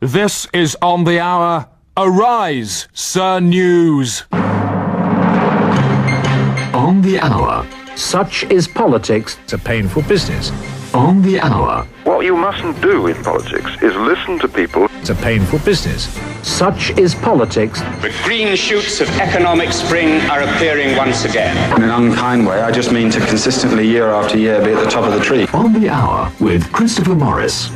This is On the Hour. Arise, Sir News. On the Hour. Such is politics. It's a painful business. On the Hour. What you mustn't do in politics is listen to people. It's a painful business. Such is politics. The green shoots of economic spring are appearing once again. In an unkind way, I just mean to consistently, year after year, be at the top of the tree. On the Hour with Christopher Morris.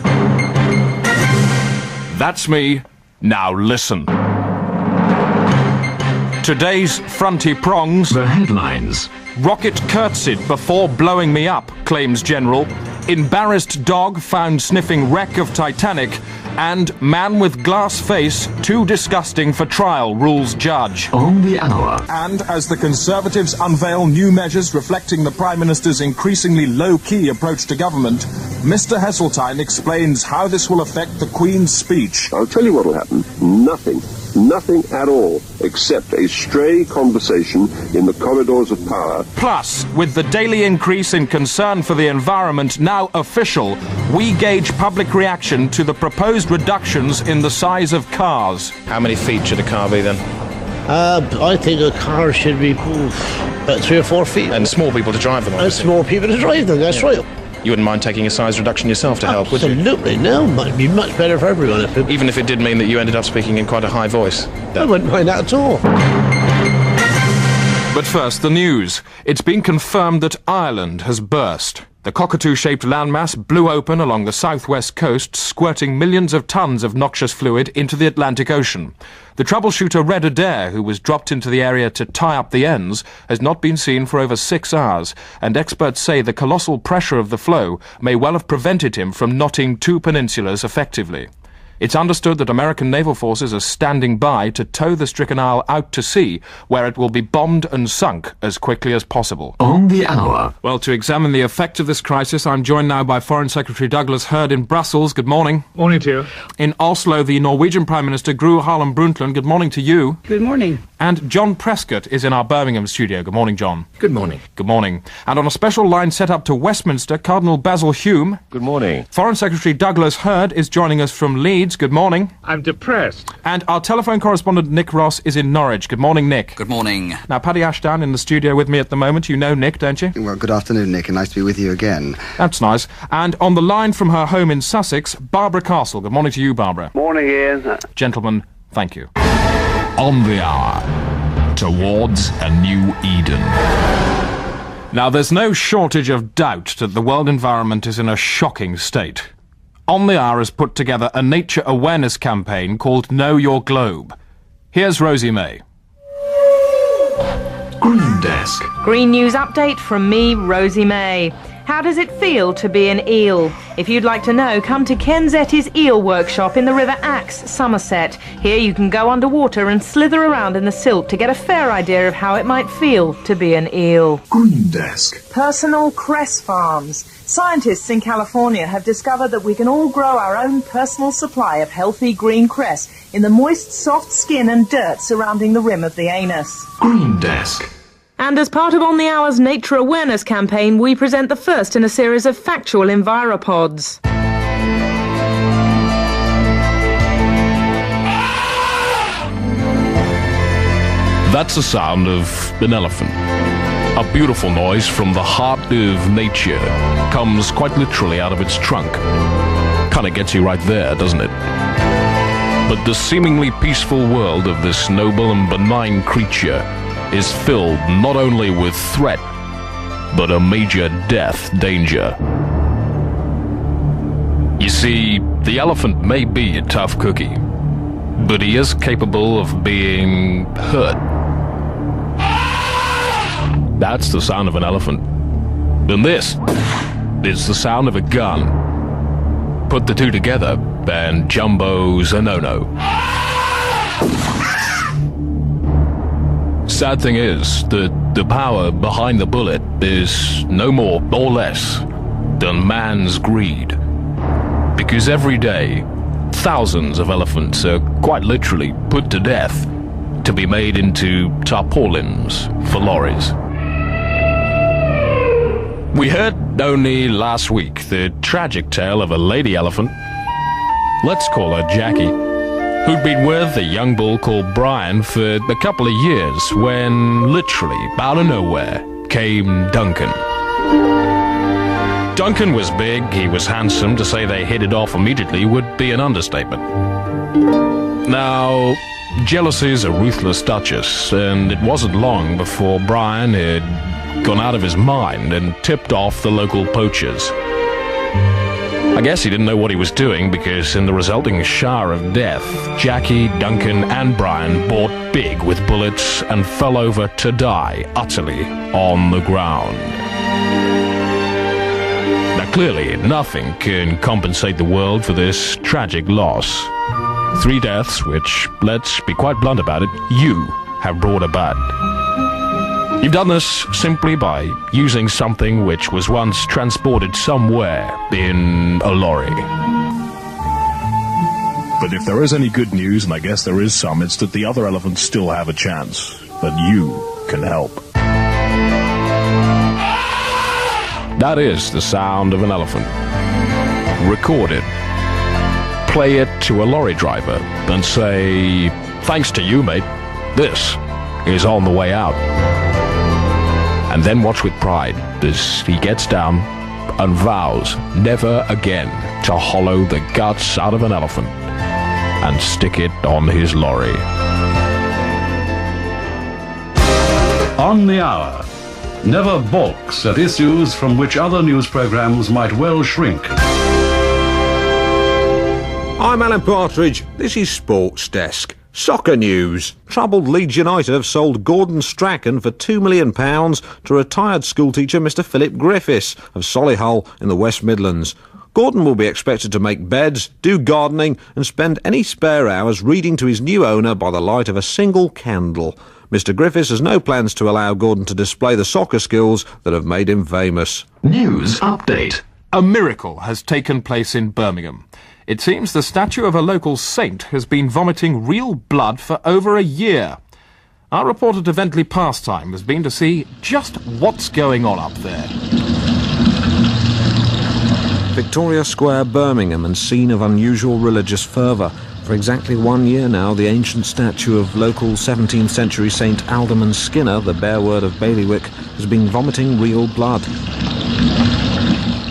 That's me. Now listen. Today's fronty prongs. The headlines. Rocket curtsied before blowing me up, claims General. Embarrassed dog found sniffing wreck of Titanic. And man with glass face too disgusting for trial, rules judge. On the Hour. And as the Conservatives unveil new measures reflecting the Prime Minister's increasingly low-key approach to government, Mr. Heseltine explains how this will affect the Queen's speech. I'll tell you what will happen. Nothing at all, except a stray conversation in the corridors of power. Plus, with the daily increase in concern for the environment now official, we gauge public reaction to the proposed reductions in the size of cars. How many feet should a car be then? I think a car should be about 3 or 4 feet. And small people to drive them, That's more people to drive them, that's right. You wouldn't mind taking a size reduction yourself to help, would you? Absolutely, no. Might be much better for everyone. Even if it did mean that you ended up speaking in quite a high voice. I wouldn't mind that at all. But first, the news. It's been confirmed that Ireland has burst. The cockatoo-shaped landmass blew open along the southwest coast, squirting millions of tons of noxious fluid into the Atlantic Ocean. The troubleshooter Red Adair, who was dropped into the area to tie up the ends, has not been seen for over 6 hours, and experts say the colossal pressure of the flow may well have prevented him from knotting 2 peninsulas effectively. It's understood that American naval forces are standing by to tow the stricken isle out to sea, where it will be bombed and sunk as quickly as possible. On the Hour. Well, to examine the effect of this crisis, I'm joined now by Foreign Secretary Douglas Hurd in Brussels. Good morning. Morning to you. In Oslo, the Norwegian Prime Minister Gro Harlem Brundtland. Good morning to you. Good morning. And John Prescott is in our Birmingham studio. Good morning, John. Good morning. Good morning. And on a special line set up to Westminster, Cardinal Basil Hume. Good morning. Foreign Secretary Douglas Hurd is joining us from Leeds. Good morning. I'm depressed. And our telephone correspondent Nick Ross is in Norwich. Good morning, Nick. Good morning. Now, Paddy Ashdown in the studio with me at the moment. You know Nick, don't you? Well, good afternoon, Nick, and nice to be with you again. That's nice. And on the line from her home in Sussex, Barbara Castle. Good morning to you, Barbara. Morning, Ian. Gentlemen, thank you. On the Hour. Towards a new Eden. Now, there's no shortage of doubt that the world environment is in a shocking state. On the Hour has put together a nature awareness campaign called Know Your Globe. Here's Rosie May. Green Desk. Green News Update from me, Rosie May. How does it feel to be an eel? If you'd like to know, come to Ken Zetti's Eel Workshop in the River Axe, Somerset. Here you can go underwater and slither around in the silt to get a fair idea of how it might feel to be an eel. Green Desk. Personal cress farms. Scientists in California have discovered that we can all grow our own personal supply of healthy green cress in the moist, soft skin and dirt surrounding the rim of the anus. Green Desk. And as part of On the Hour's Nature Awareness campaign, we present the first in a series of factual enviropods. That's the sound of an elephant. A beautiful noise from the heart of nature. Comes quite literally out of its trunk. Kinda gets you right there, doesn't it? But the seemingly peaceful world of this noble and benign creature is filled not only with threat, but a major death danger. You see, the elephant may be a tough cookie, but he is capable of being hurt. That's the sound of an elephant. And this is the sound of a gun. Put the two together, and Jumbo's a no-no. Sad thing is that the power behind the bullet is no more or less than man's greed. Because every day, thousands of elephants are quite literally put to death to be made into tarpaulins for lorries. We heard only last week the tragic tale of a lady elephant let's call her Jackie, who'd been with a young bull called Brian for a couple of years when, literally, out of nowhere, came Duncan. Duncan was big, he was handsome. To say they hit it off immediately would be an understatement. Now, jealousy's a ruthless duchess, and it wasn't long before Brian had gone out of his mind and tipped off the local poachers. I guess he didn't know what he was doing, because in the resulting shower of death, Jackie, Duncan, and Brian bought big with bullets and fell over to die utterly on the ground. Now, clearly, nothing can compensate the world for this tragic loss. 3 deaths which, let's be quite blunt about it, you have brought about. You've done this simply by using something which was once transported somewhere in a lorry. But if there is any good news, and I guess there is some, it's that the other elephants still have a chance. That you can help. That is the sound of an elephant. Record it. Play it to a lorry driver and say, "Thanks to you, mate, this is on the way out." And then watch with pride as he gets down and vows never again to hollow the guts out of an elephant and stick it on his lorry. On the Hour. Never balks at issues from which other news programs might well shrink. I'm Alan Partridge. This is Sports Desk. Soccer news. Troubled Leeds United have sold Gordon Strachan for £2 million to retired schoolteacher Mr Philip Griffiths of Solihull in the West Midlands. Gordon will be expected to make beds, do gardening and spend any spare hours reading to his new owner by the light of a single candle. Mr Griffiths has no plans to allow Gordon to display the soccer skills that have made him famous. News update. A miracle has taken place in Birmingham. It seems the statue of a local saint has been vomiting real blood for over a year. Our reporter to Ventley Pastime has been to see just what's going on up there. Victoria Square, Birmingham, and scene of unusual religious fervour. For exactly 1 year now, the ancient statue of local 17th century Saint Alderman Skinner, the bear word of Bailiwick, has been vomiting real blood.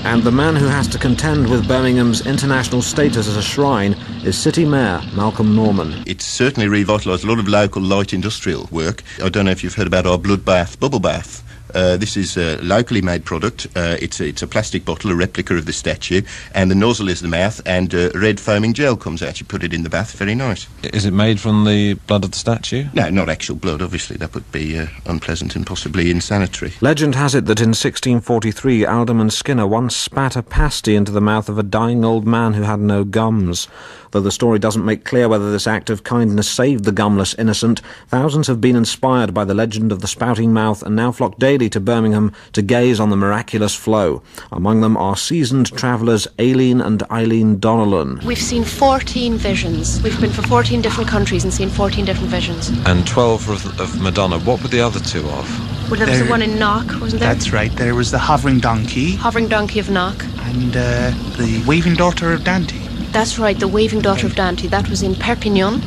And the man who has to contend with Birmingham's international status as a shrine is City Mayor Malcolm Norman. It's certainly revitalised a lot of local light industrial work. I don't know if you've heard about our bloodbath bubble bath. This is a locally made product. It's a plastic bottle, a replica of the statue, and the nozzle is the mouth, and red foaming gel comes out. You put it in the bath, very nice. Is it made from the blood of the statue? No, not actual blood, obviously. That would be unpleasant and possibly insanitary. Legend has it that in 1643, Alderman Skinner once spat a pasty into the mouth of a dying old man who had no gums. Though the story doesn't make clear whether this act of kindness saved the gumless innocent, thousands have been inspired by the legend of the spouting mouth and now flock daily to Birmingham to gaze on the miraculous flow. Among them are seasoned travellers Aileen and Eileen Donnellan. We've seen 14 visions. We've been for 14 different countries and seen 14 different visions. And 12 of Madonna. What were the other 2 of? Well, there was the one in Knock, wasn't there? That's right. There was the Hovering Donkey. Hovering Donkey of Knock. And the Waving Daughter of Dante. That's right, the Waving Daughter of Dante. That was in Perpignan,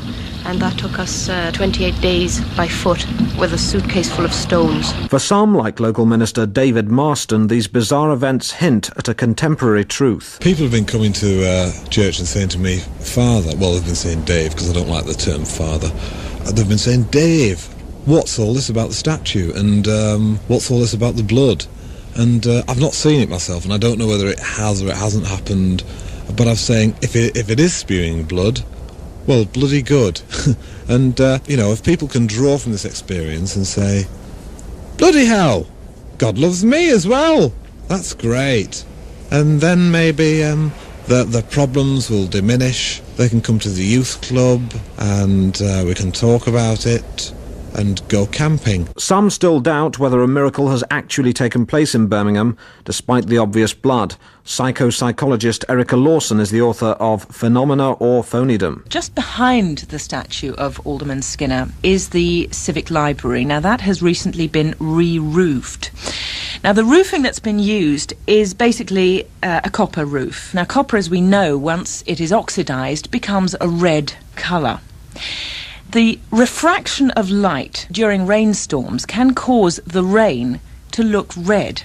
and that took us 28 days by foot with a suitcase full of stones. For some, like local minister David Marston, these bizarre events hint at a contemporary truth. People have been coming to church and saying to me, Father, well, they've been saying Dave, because I don't like the term father. They've been saying, Dave, what's all this about the statue, and what's all this about the blood? And I've not seen it myself, and I don't know whether it has or it hasn't happened. But I'm saying, if it is spewing blood, well, bloody good. And, if people can draw from this experience and say, bloody hell, God loves me as well, that's great. And then maybe the problems will diminish. They can come to the youth club and we can talk about it. and go camping. Some still doubt whether a miracle has actually taken place in Birmingham, despite the obvious blood. Psychopsychologist Erica Lawson is the author of Phenomena or Phonydom. Just behind the statue of Alderman Skinner is the Civic Library. Now, that has recently been re-roofed. Now, the roofing that's been used is basically a copper roof. Now, copper, as we know, once it is oxidised, becomes a red colour. The refraction of light during rainstorms can cause the rain to look red.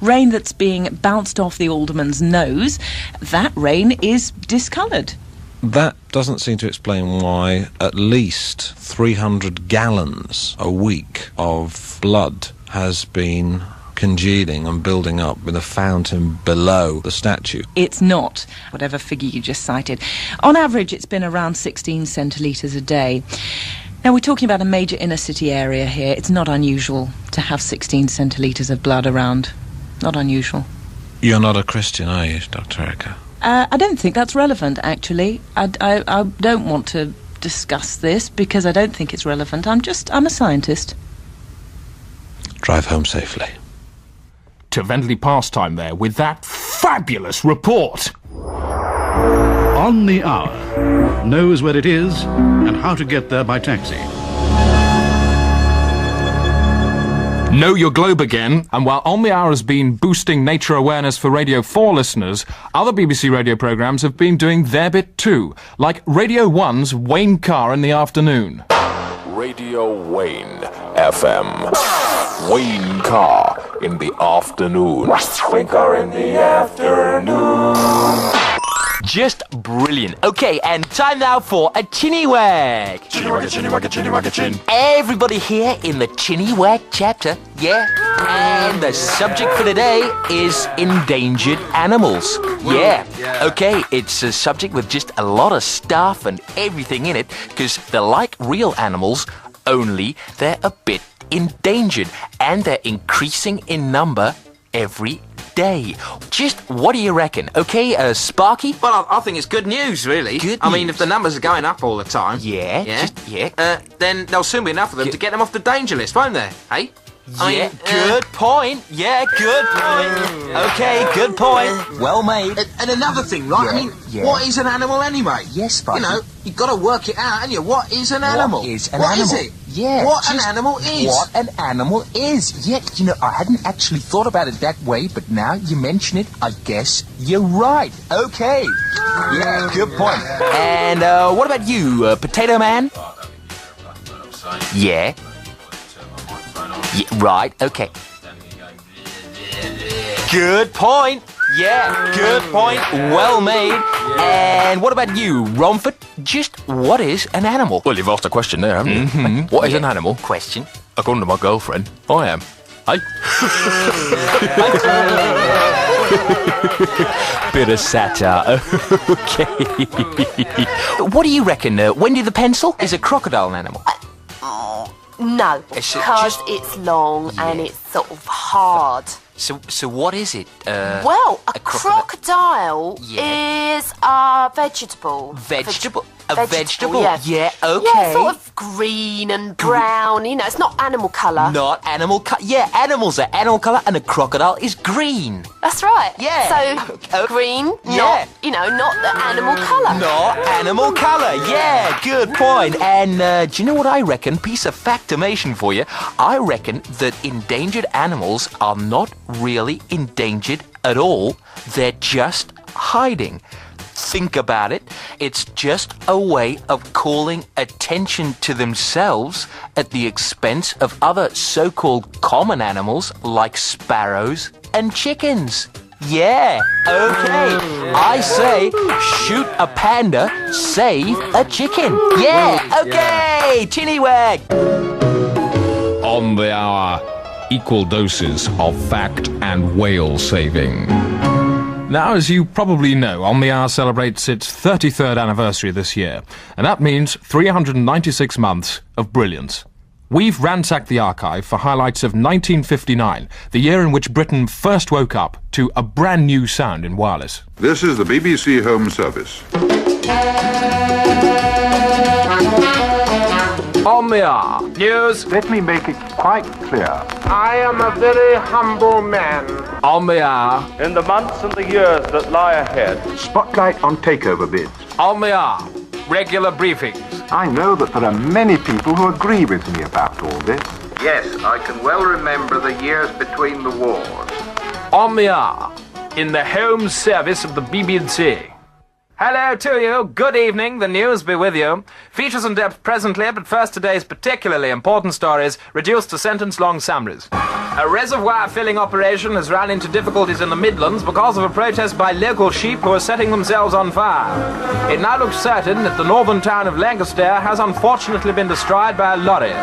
Rain that's being bounced off the alderman's nose, that rain is discoloured. That doesn't seem to explain why at least 300 gallons a week of blood has been congealing and building up with a fountain below the statue. It's not, whatever figure you just cited. On average, it's been around 16 centilitres a day. Now, we're talking about a major inner city area here. It's not unusual to have 16 centilitres of blood around. Not unusual. You're not a Christian, are you, Dr. Erica? I don't think that's relevant, actually. I don't want to discuss this because I don't think it's relevant. I'm a scientist. Drive home safely. To Vendley Pastime there with that fabulous report. On the Hour knows where it is and how to get there by taxi. Know your globe again, and while On the Hour has been boosting nature awareness for Radio 4 listeners, other BBC radio programmes have been doing their bit too, like Radio 1's Wayne Carr in the afternoon. Radio Wayne FM. Wayne Carr in the afternoon. Wayne Carr in the afternoon. Just brilliant. Okay, and time now for a Chinny Wag. Chinny Wag, Chinny Wag, Chinny Wag, Chin. Everybody here in the Chinny Wag chapter, yeah? And the subject for today is endangered animals. Yeah. Okay, it's a subject with just a lot of stuff and everything in it, because they're like real animals, only they're a bit endangered, and they're increasing in number every day. Just what do you reckon? Okay, Sparky? Well, I think it's good news, really. I mean, if the numbers are going up all the time... Yeah. Then there'll soon be enough of them to get them off the danger list, won't there? Hey? Good point. Yeah, good point. Okay, good point. Well made. And another thing, right? I mean, what is an animal anyway? Yes, Sparky. You know, you've got to work it out, haven't you? What is an animal? What is an animal? What is it? Yeah. What an animal is. What an animal is. Yeah, you know, I hadn't actually thought about it that way, but now you mention it, I guess you're right. Okay. Yeah, good point. And what about you, Potato Man? Yeah. Yeah, right, okay. Good point. Yeah, good point. Well made. And what about you, Romford? Just what is an animal? Well, you've asked a question there, haven't you? Mm-hmm. What is an animal? Question. According to my girlfriend, I am. Hey? Bit of satire. Okay. What do you reckon, Wendy the Pencil? Is a crocodile an animal? No, because it's long and it's sort of hard. So what is it? Well, a crocodile is a vegetable. Vegetable? A vegetable? Yeah, okay. Yeah, sort of green and brown, you know, it's not animal colour. Not animal colour. Yeah, animals are animal colour and a crocodile is green. That's right. Yeah. So, green, not, you know, not the animal colour. Not animal colour, yeah, good point. And do you know what I reckon? Piece of factimation for you. I reckon that endangered animals are not really endangered at all. They're just hiding. Think about it. It's just a way of calling attention to themselves at the expense of other so-called common animals like sparrows and chickens. Yeah, okay. I say, shoot a panda, save a chicken. Yeah, okay. Chinny Wag. On the Hour, equal doses of fact and whale saving. Now, as you probably know, On the Hour celebrates its 33rd anniversary this year, and that means 396 months of brilliance. We've ransacked the archive for highlights of 1959, the year in which Britain first woke up to a brand new sound in wireless. This is the BBC Home Service. On the hour. News. Let me make it quite clear. I am a very humble man. On the hour. In the months and the years that lie ahead, spotlight on takeover bids. On the hour. Regular briefings. I know that there are many people who agree with me about all this. Yes, I can well remember the years between the wars. On the hour. In the home service of the BBC. Hello to you. Good evening. The news be with you. Features in depth presently, but first today's particularly important stories reduced to sentence-long summaries. A reservoir filling operation has run into difficulties in the Midlands because of a protest by local sheep who are setting themselves on fire. It now looks certain that the northern town of Lancaster has unfortunately been destroyed by a lorry.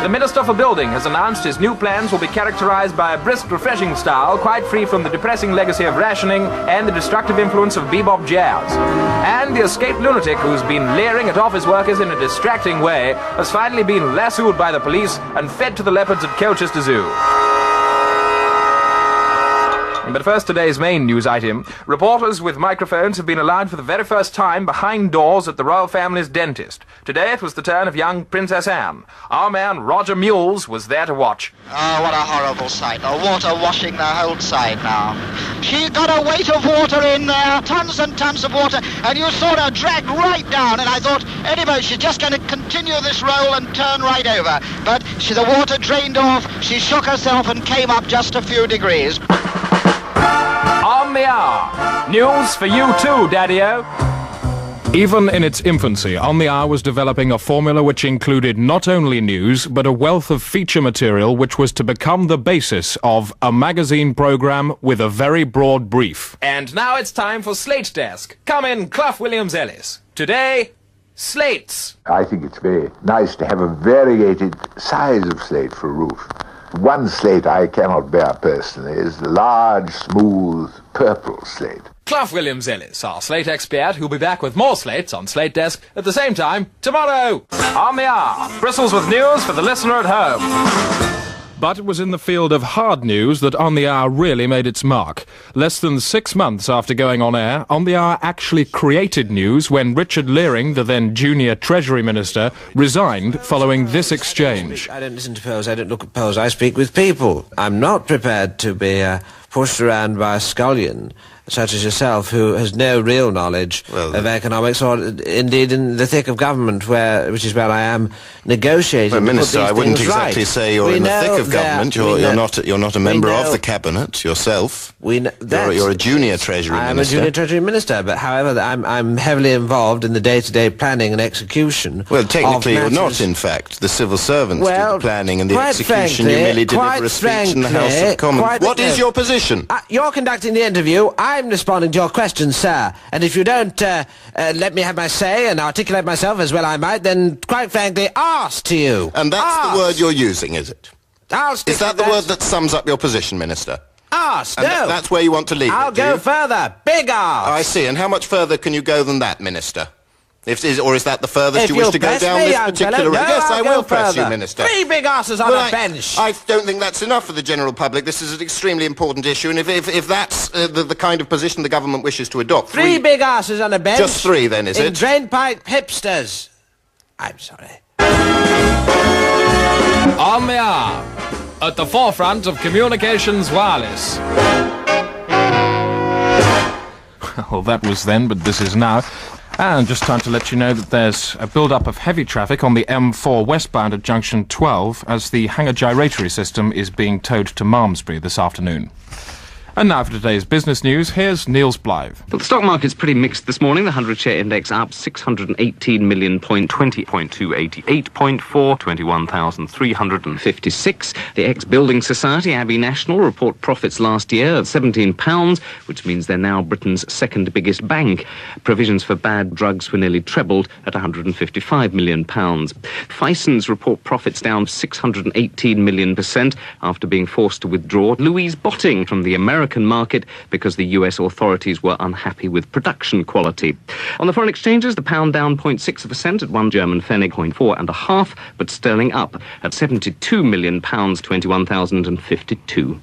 The Minister for Building has announced his new plans will be characterised by a brisk, refreshing style, quite free from the depressing legacy of rationing and the destructive influence of bebop jazz. And the escaped lunatic who's been leering at office workers in a distracting way has finally been lassoed by the police and fed to the leopards at Colchester Zoo. But first, today's main news item. Reporters with microphones have been allowed for the very first time behind doors at the royal family's dentist. Today it was the turn of young Princess Anne. Our man Roger Mules was there to watch. Oh, what a horrible sight. The water washing the whole side now. She got a weight of water in there, tons and tons of water, and you saw her drag right down, and I thought, anyway, she's just going to continue this roll and turn right over. But the water drained off, she shook herself and came up just a few degrees. On the hour. News for you too, Daddy-O. Even in its infancy, On the Hour was developing a formula which included not only news, but a wealth of feature material which was to become the basis of a magazine programme with a very broad brief. And now it's time for Slate Desk. Come in, Clough Williams-Ellis. Today, slates. I think it's very nice to have a variegated size of slate for a roof. One slate I cannot bear personally is the large, smooth, purple slate. Clough Williams-Ellis, our Slate expert, who'll be back with more slates on Slate Desk at the same time tomorrow. On the hour, bristles with news for the listener at home. But it was in the field of hard news that On the Hour really made its mark. Less than 6 months after going on air, On the Hour actually created news when Richard Leering, the then junior Treasury Minister, resigned following this exchange. I don't listen to polls, I don't look at polls, I speak with people. I'm not prepared to be pushed around by a scullion such as yourself, who has no real knowledge of economics, or indeed in the thick of government, which is where I am negotiating. Well, Minister, I wouldn't exactly right. say you're in the thick of government. You're not a member of the cabinet yourself. You're a junior Treasury Minister. I'm a junior Treasury Minister, but however, I'm heavily involved in the day-to-day planning and execution. Well, technically, you're not. In fact, the civil servants do the planning and the execution. You merely deliver a speech in the House of Commons. What is your position? You're conducting the interview. I'm responding to your questions, sir. And if you don't let me have my say and articulate myself as well I might, then, quite frankly, arse to you. And that's the word you're using, is it? Is that the word that sums up your position, Minister? Arse, and no. That's where you want to leave I'll go further. Big arse. I see. And how much further can you go than that, Minister? Or is that the furthest you wish to go down this particular road? Yes, I will press you, Minister. 3 big arses on a bench. I don't think that's enough for the general public. This is an extremely important issue, and if that's the kind of position the government wishes to adopt... 3 big arses on a bench? Just 3, then, is it? Drainpipe hipsters. I'm sorry. On the hour, at the forefront of communications wireless. Well, that was then, but this is now. And just time to let you know that there's a build-up of heavy traffic on the M4 westbound at junction 12 as the hangar gyratory system is being towed to Malmesbury this afternoon. And now for today's business news, here's Niels Blythe. Well, the stock market's pretty mixed this morning. The 100-share index up 618 million, 20.288.4, 21,356. The ex-Building Society, Abbey National, report profits last year of £17, which means they're now Britain's second biggest bank. Provisions for bad drugs were nearly trebled at £155 million. Fison's report profits down 618 million% after being forced to withdraw Louise Botting from the American market because the US authorities were unhappy with production quality. On the foreign exchanges, the pound down 0.6% at one German Pfennig, 0.4.5, but sterling up at £72 million, 21,052.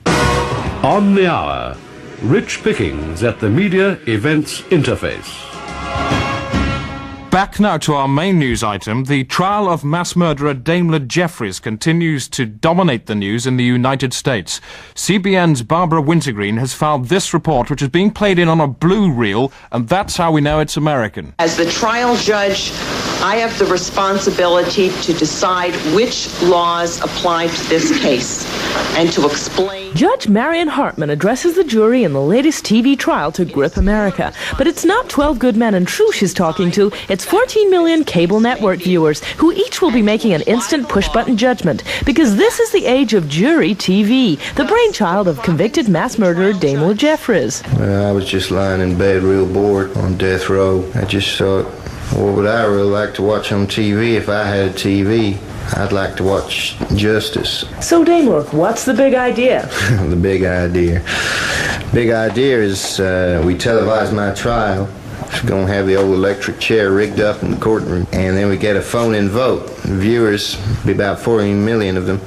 On the hour, Rich Pickings at the Media Events Interface. Back now to our main news item. The trial of mass murderer Daimler Jeffries continues to dominate the news in the United States. CBN's Barbara Wintergreen has found this report, which is being played in on a blue reel, and that's how we know it's American. As the trial judge, I have the responsibility to decide which laws apply to this case and to explain. Judge Marion Hartman addresses the jury in the latest TV trial to grip America. But it's not 12 good men and true she's talking to. It's 14 million cable network viewers who each will be making an instant push-button judgment, because this is the age of jury TV, the brainchild of convicted mass murderer Daimler Jeffries. Well, I was just lying in bed real bored on death row. I just thought, what would I really like to watch on TV if I had a TV? I'd like to watch justice. So Daimler, what's the big idea? The big idea. Big idea is we televise my trial. We're going to have the old electric chair rigged up in the courtroom, and then we get a phone-in vote. The viewers, be about 14 million of them.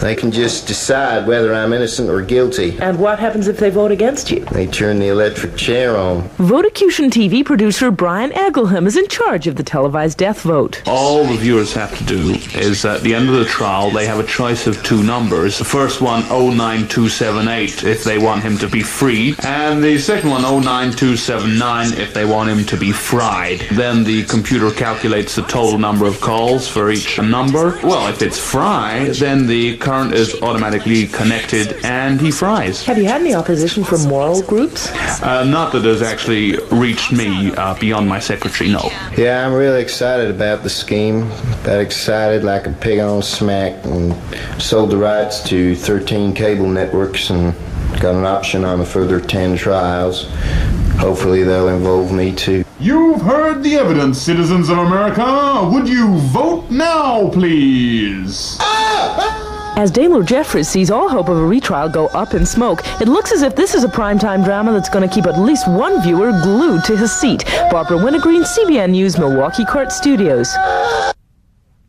They can just decide whether I'm innocent or guilty. And what happens if they vote against you? They turn the electric chair on. Votecution TV producer Brian Egelham is in charge of the televised death vote. All the viewers have to do is at the end of the trial, they have a choice of two numbers. The first one, 09278, if they want him to be freed, and the second one, 09279, if they want him to be fried. Then the computer calculates the total number of calls for each number. Well, if it's fry, then the current is automatically connected and he fries. Have you had any opposition from moral groups? Not that has actually reached me beyond my secretary, no. Yeah, I'm really excited about the scheme. About excited like a pig on smack, and sold the rights to 13 cable networks and got an option on a further 10 trials. Hopefully they'll involve me too. You've heard the evidence, citizens of America. Would you vote now, please? As Daimler Jeffries sees all hope of a retrial go up in smoke, it looks as if this is a primetime drama that's going to keep at least one viewer glued to his seat. Barbara Wintergreen, CBN News, Milwaukee Court Studios.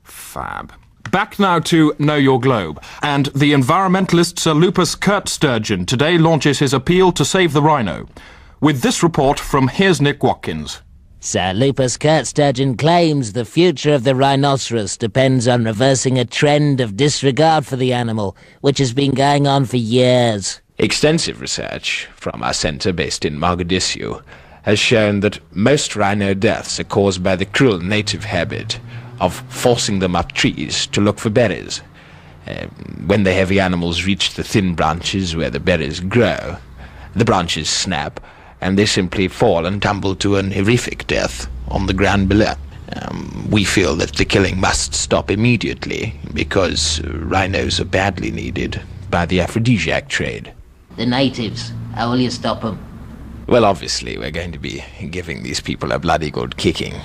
Fab. Back now to Know Your Globe. And the environmentalist Sir Lupus Kurt Sturgeon today launches his appeal to save the rhino. With this report from Here's Nick Watkins. Sir Lupus Kurt Sturgeon claims the future of the rhinoceros depends on reversing a trend of disregard for the animal, which has been going on for years. Extensive research from our centre based in Mogadishu has shown that most rhino deaths are caused by the cruel native habit of forcing them up trees to look for berries. When the heavy animals reach the thin branches where the berries grow, the branches snap, and they simply fall and tumble to an horrific death on the ground below. We feel that the killing must stop immediately, because rhinos are badly needed by the aphrodisiac trade. The natives, how will you stop them? Well, obviously, we're going to be giving these people a bloody good kicking.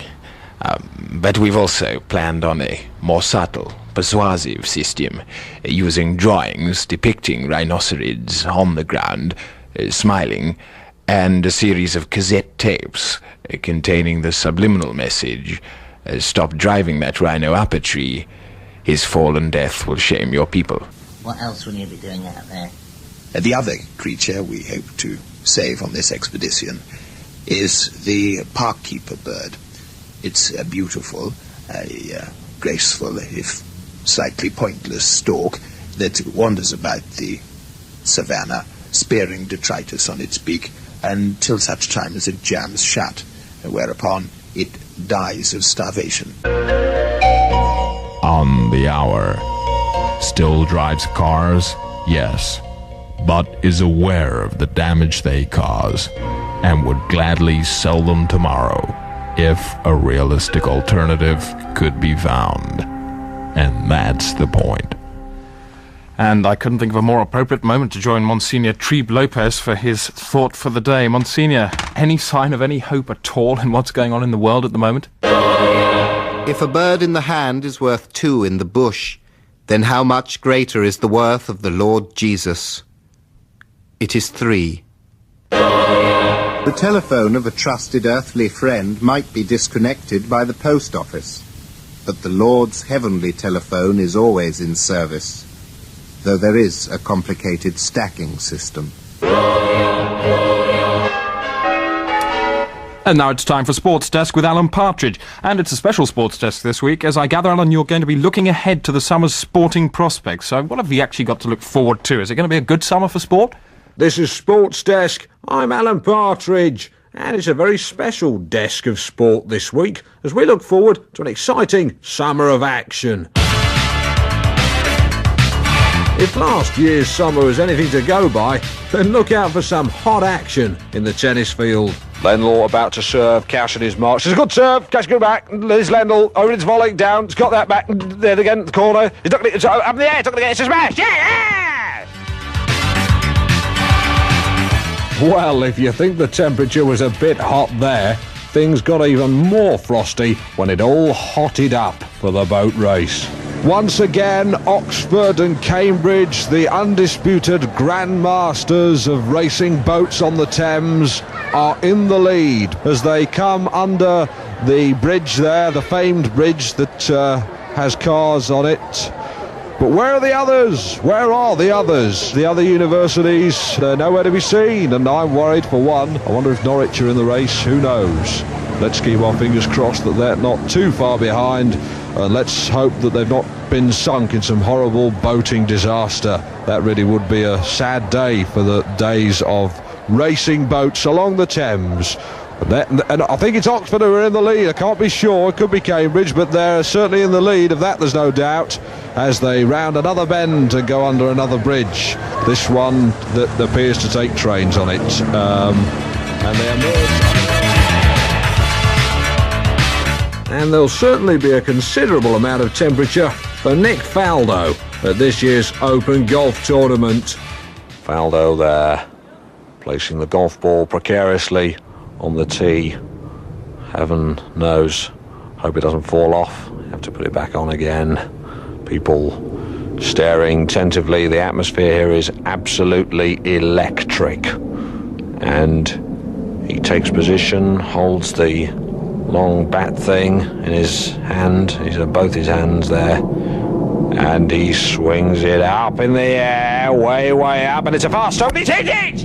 But we've also planned on a more subtle, persuasive system, using drawings depicting rhinoceros on the ground, smiling, and a series of cassette tapes containing the subliminal message, stop driving that rhino up a tree, his fall and death will shame your people. What else will you be doing out there? The other creature we hope to save on this expedition is the park-keeper bird. It's a beautiful, graceful, if slightly pointless stork that wanders about the savannah, spearing detritus on its beak until such time as it jams shut, whereupon it dies of starvation. On the Hour. Still drives cars? Yes. But is aware of the damage they cause and would gladly sell them tomorrow if a realistic alternative could be found. And that's the point. And I couldn't think of a more appropriate moment to join Monsignor Trebe Lopez for his thought for the day. Monsignor, any sign of any hope at all in what's going on in the world at the moment? If a bird in the hand is worth two in the bush, then how much greater is the worth of the Lord Jesus? It is 3. The telephone of a trusted earthly friend might be disconnected by the post office, but the Lord's heavenly telephone is always in service, though there is a complicated stacking system. And now it's time for Sports Desk with Alan Partridge. And it's a special Sports Desk this week. As I gather, Alan, you're going to be looking ahead to the summer's sporting prospects. So what have you actually got to look forward to? Is it going to be a good summer for sport? This is Sports Desk. I'm Alan Partridge. And it's a very special desk of sport this week, as we look forward to an exciting summer of action. If last year's summer was anything to go by, then look out for some hot action in the tennis field. Lendl about to serve, Cash in his march. It's a good serve, Cash going back. There's Lendl, over its volley, down, it's got that back, there again, the corner. He's not going to get it up in the air, it's not going to get it, it's a smash, yeah! Well, if you think the temperature was a bit hot there, things got even more frosty when it all hotted up for the boat race. Once again, Oxford and Cambridge, the undisputed grandmasters of racing boats on the Thames, are in the lead as they come under the bridge there, the famed bridge that has cars on it. But where are the others? Where are the others? The other universities, they're nowhere to be seen, and I'm worried for one. I wonder if Norwich are in the race, who knows? Let's keep our fingers crossed that they're not too far behind, and let's hope that they've not been sunk in some horrible boating disaster. That really would be a sad day for the days of racing boats along the Thames. And I think it's Oxford who are in the lead. I can't be sure. It could be Cambridge, but they're certainly in the lead. Of that, there's no doubt, as they round another bend and go under another bridge. This one that appears to take trains on it. And they emerge. And there'll certainly be a considerable amount of temperature for Nick Faldo at this year's Open Golf Tournament. Faldo there, placing the golf ball precariously on the tee. Heaven knows, hope it doesn't fall off. Have to put it back on again. People staring tentatively. The atmosphere here is absolutely electric. And he takes position, holds the long bat thing in his hand. He's got both his hands there. And he swings it up in the air, way, way up, and it's a fast stroke. He's hit it!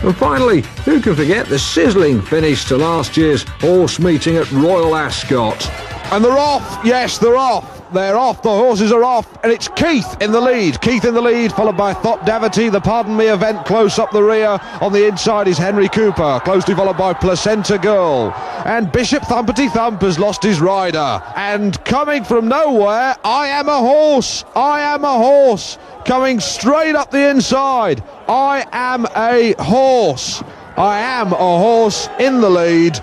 And finally, who can forget the sizzling finish to last year's horse meeting at Royal Ascot? And they're off! Yes, they're off! They're off, the horses are off, and it's Keith in the lead. Keith in the lead, followed by Thop Davity. The Pardon Me event close up the rear. On the inside is Henry Cooper, closely followed by Placenta Girl. And Bishop Thumpety Thump has lost his rider. And coming from nowhere, I Am a Horse. I Am a Horse. Coming straight up the inside. I Am a Horse. I Am a Horse in the lead,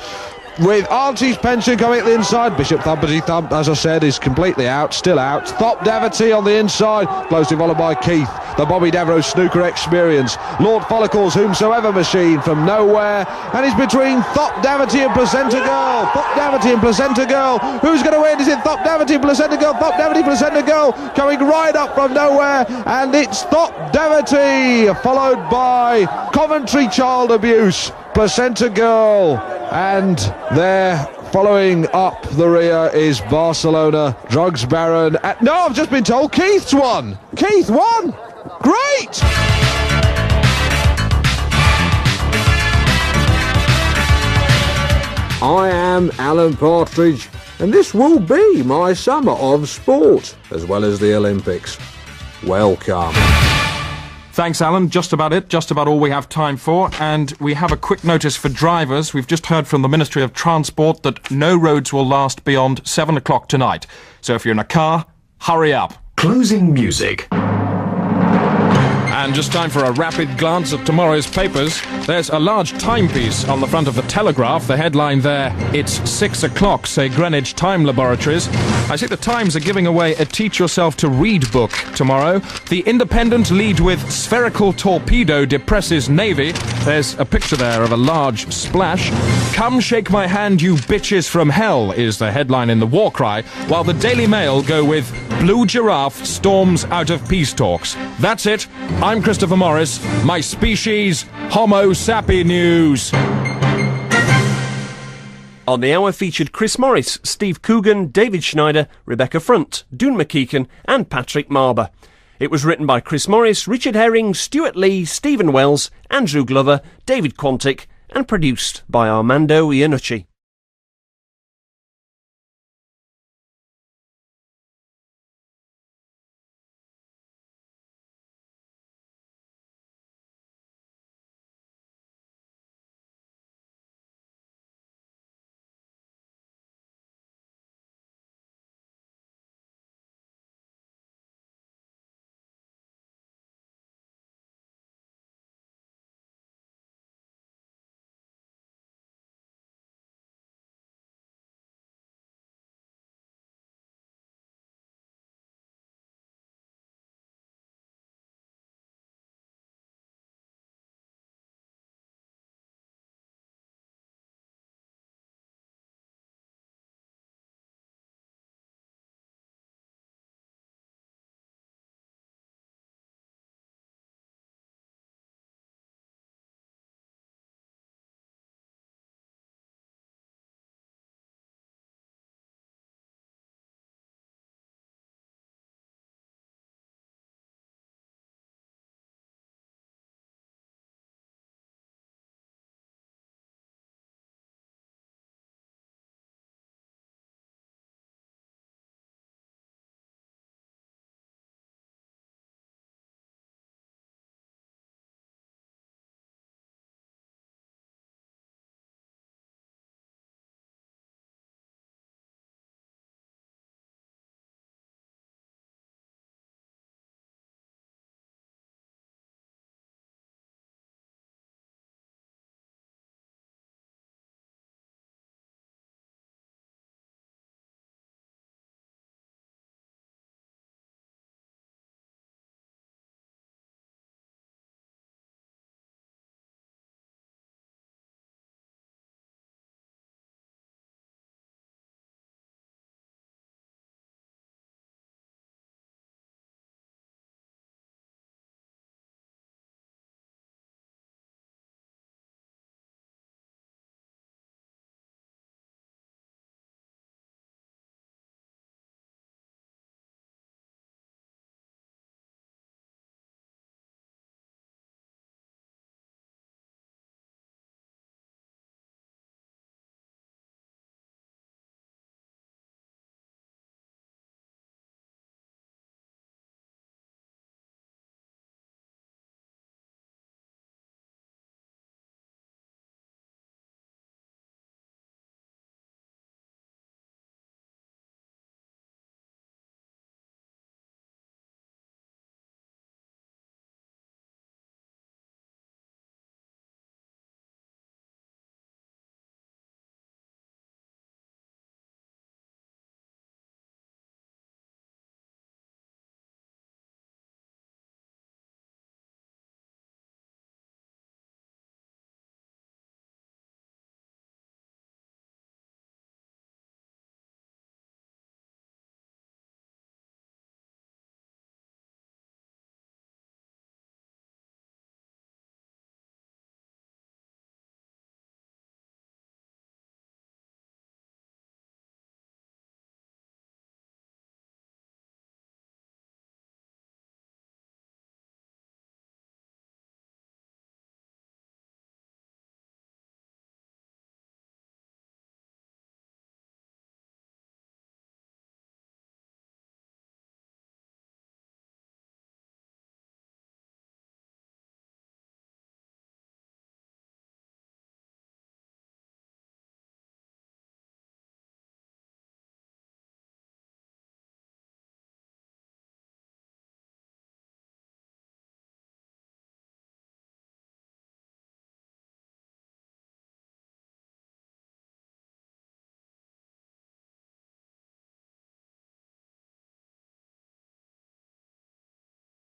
with Auntie's Pension coming at the inside. Bishop Thumpety Thump, as I said, is completely out, still out. Thop Davity on the inside, closely followed by Keith, the Bobby Davro Snooker Experience. Lord Follicle's Whomsoever Machine from nowhere, and he's between Thop Davity and Placenta Girl. Thop Davity and Placenta Girl. Who's going to win? Is it Thop Davity and Placenta Girl? Thop Davity, Placenta Girl, coming right up from nowhere, and it's Thop Davity, followed by Coventry Child Abuse, Placenta Girl, and there, following up the rear, is Barcelona Drugs Baron. No, I've just been told Keith's won. Keith won. Great. I am Alan Partridge, and this will be my summer of sport, as well as the Olympics. Welcome. Thanks, Alan. Just about it. Just about all we have time for. And we have a quick notice for drivers. We've just heard from the Ministry of Transport that no roads will last beyond 7 o'clock tonight. So if you're in a car, hurry up. Closing music. And just time for a rapid glance at tomorrow's papers. There's a large timepiece on the front of the Telegraph. The headline there, it's 6 o'clock, say Greenwich Time Laboratories. I see the Times are giving away a Teach Yourself to Read book tomorrow. The Independent lead with Spherical Torpedo Depresses Navy. There's a picture there of a large splash. Come shake my hand, you bitches from hell, is the headline in the war cry, while the Daily Mail go with Blue Giraffe storms out of peace talks. That's it. I'm Christopher Morris. My species, Homo sapienews. On the Hour featured Chris Morris, Steve Coogan, David Schneider, Rebecca Front, Doon McKeekan and Patrick Marber. It was written by Chris Morris, Richard Herring, Stuart Lee, Stephen Wells, Andrew Glover, David Quantick and produced by Armando Iannucci.